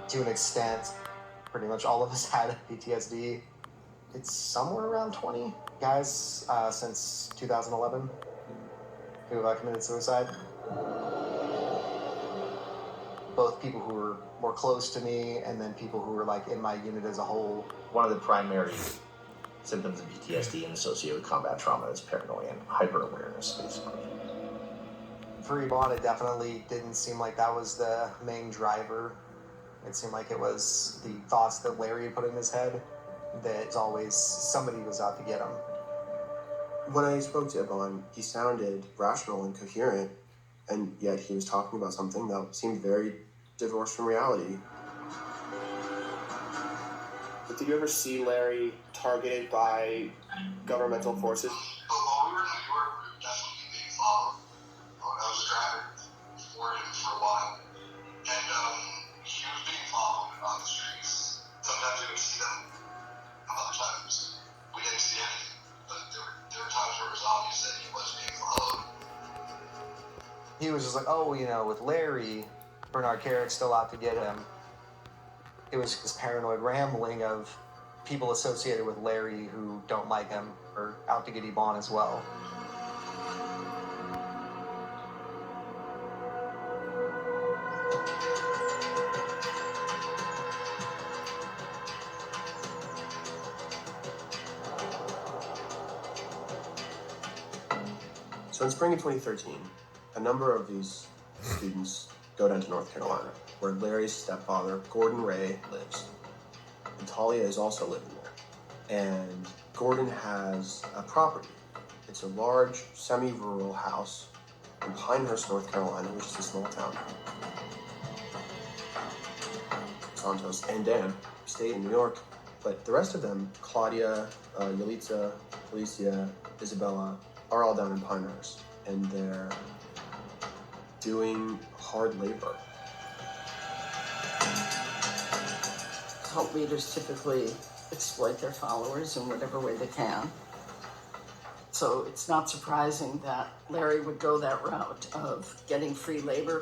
To an extent, pretty much all of us had PTSD. It's somewhere around 20 guys since 2011 who committed suicide. Both people who were more close to me and then people who were like in my unit as a whole. One of the primary symptoms of PTSD and associated with combat trauma is paranoia and hyper-awareness, basically. For Yvonne, it definitely didn't seem like that was the main driver. It seemed like it was the thoughts that Larry put in his head, that always somebody was out to get him. When I spoke to Yvonne, he sounded rational and coherent, and yet he was talking about something that seemed very divorced from reality. But did you ever see Larry targeted by governmental forces? While we were in New York, we were definitely being followed. I was a driver for him for a while, and he was being followed on the streets. Sometimes we would see them, other times we didn't see anything. But there were times where it was obvious that he was being followed. He was just like, oh, with Larry, Bernard Carrick's still out to get him. It was this paranoid rambling of people associated with Larry who don't like him or out to get Yvonne as well. So in spring of 2013, a number of these students go down to North Carolina, where Larry's stepfather, Gordon Ray, lives. And Talia is also living there. And Gordon has a property. It's a large, semi-rural house in Pinehurst, North Carolina, which is a small town. Santos and Dan stayed in New York, but the rest of them, Claudia, Yalitza, Felicia, Isabella, are all down in Pinehurst, and they're doing hard labor. Cult leaders typically exploit their followers in whatever way they can. So it's not surprising that Larry would go that route of getting free labor.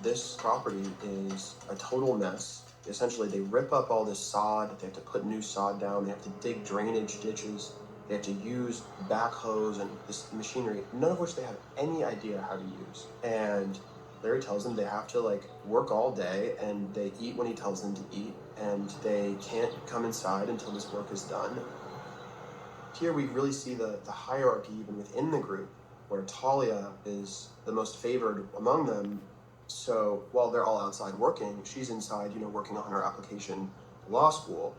This property is a total mess. Essentially, they rip up all this sod, they have to put new sod down, they have to dig drainage ditches, they have to use backhoes and this machinery, none of which they have any idea how to use. And Larry tells them they have to work all day, and they eat when he tells them to eat, and they can't come inside until this work is done. Here we really see the hierarchy even within the group, where Talia is the most favored among them. So while they're all outside working, she's inside, working on her application to law school.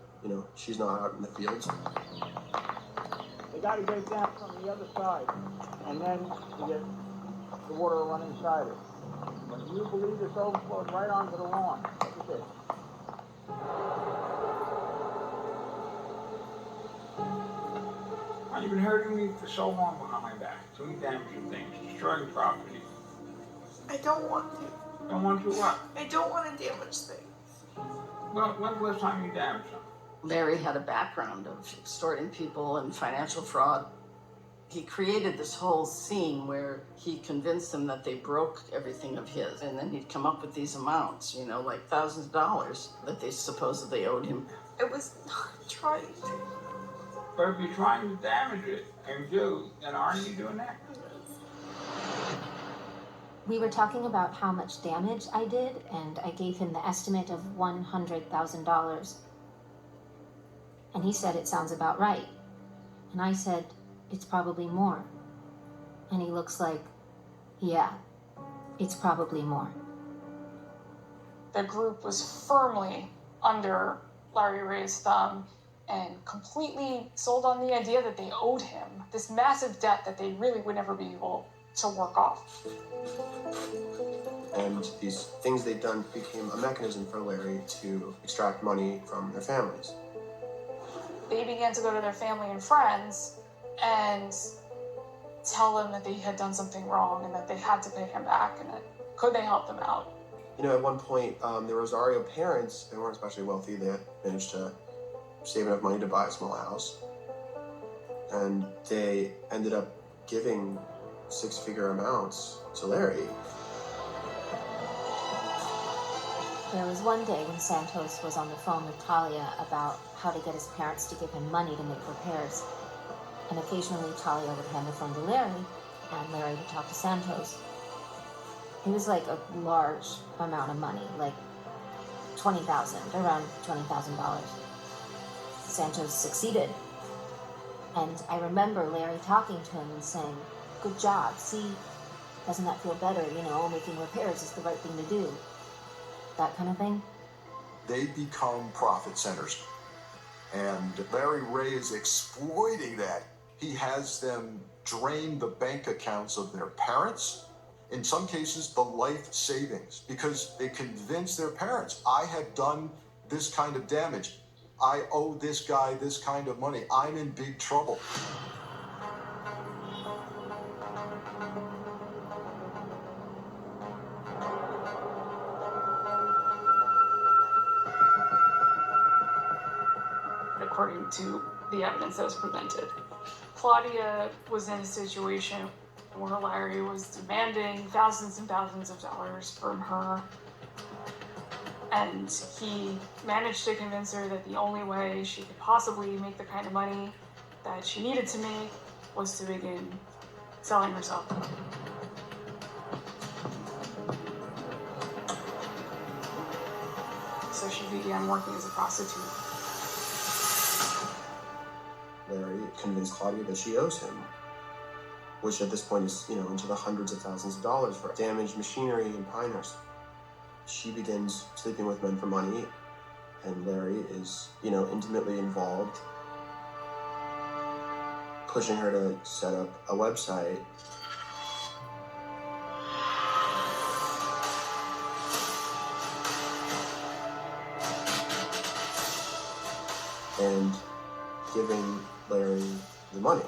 She's not out in the fields. They got to get it down from the other side, and then you get the water run inside it. When you believe this overflows right onto the lawn, look at this. You've been hurting me for so long behind my back, doing damaging things, destroying property. I don't want to. Don't want to what? I don't want to damage things. Well, when's the last time you damaged them? Larry had a background of extorting people and financial fraud. He created this whole scene where he convinced them that they broke everything of his, and then he'd come up with these amounts, like thousands of dollars that they supposedly owed him. I was not trying to. But if you're trying to damage it, and do, then aren't you doing that? We were talking about how much damage I did, and I gave him the estimate of $100,000. And he said, it sounds about right. And I said, it's probably more. And he looks like, yeah, it's probably more. The group was firmly under Larry Ray's thumb and completely sold on the idea that they owed him this massive debt that they really would never be able to work off. And these things they'd done became a mechanism for Larry to extract money from their families. They began to go to their family and friends and tell them that they had done something wrong and that they had to pay him back and that could they help them out. At one point, the Rosario parents, they weren't especially wealthy. They had managed to save enough money to buy a small house. And they ended up giving six-figure amounts to Larry. There was one day when Santos was on the phone with Talia about how to get his parents to give him money to make repairs. And occasionally Talia would hand the phone to Larry, and Larry would talk to Santos. It was like a large amount of money, like around $20,000. Santos succeeded. And I remember Larry talking to him and saying, "Good job, see, doesn't that feel better? You know, making repairs is the right thing to do." That kind of thing. They become profit centers. And Larry Ray is exploiting that. He has them drain the bank accounts of their parents, in some cases the life savings, because they convince their parents, I have done this kind of damage. I owe this guy this kind of money. I'm in big trouble. According to the evidence that was presented, Claudia was in a situation where Larry was demanding thousands and thousands of dollars from her, and he managed to convince her that the only way she could possibly make the kind of money that she needed to make was to begin selling herself. So she began working as a prostitute. Larry convinced Claudia that she owes him, which at this point is, into the hundreds of thousands of dollars for damaged machinery and Pinehurst. She begins sleeping with men for money, and Larry is, intimately involved, pushing her to set up a website. And giving Larry the money.